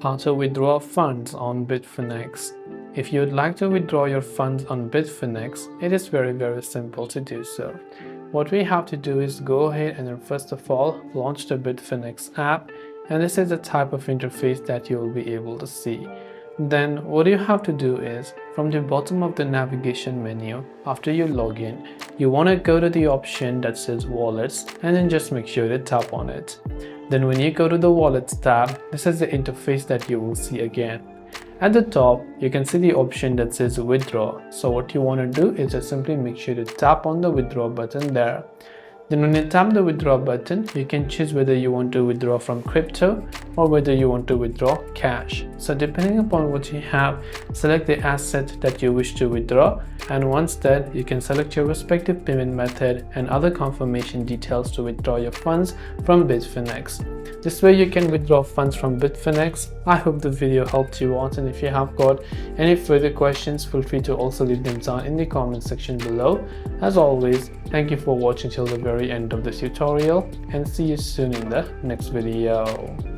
How to withdraw funds on Bitfinex. If you would like to withdraw your funds on Bitfinex, it is very simple to do so. What we have to do is go ahead and first of all launch the Bitfinex app, and this is the type of interface that you will be able to see. Then what you have to do is, from the bottom of the navigation menu, after you log in, you want to go to the option that says wallets, and then just make sure to tap on it. Then when you go to the wallets tab, this is the interface that you will see again. At the top, you can see the option that says withdraw. So what you want to do is just simply make sure to tap on the withdraw button there. Then when you tap the withdraw button, you can choose whether you want to withdraw from crypto or whether you want to withdraw cash. So depending upon what you have, select the asset that you wish to withdraw, and once that, you can select your respective payment method and other confirmation details to withdraw your funds from Bitfinex. This way you can withdraw funds from Bitfinex. I hope the video helped you out, and if you have got any further questions, feel free to also leave them down in the comment section below. As always, thank you for watching till the very end of this tutorial, and see you soon in the next video.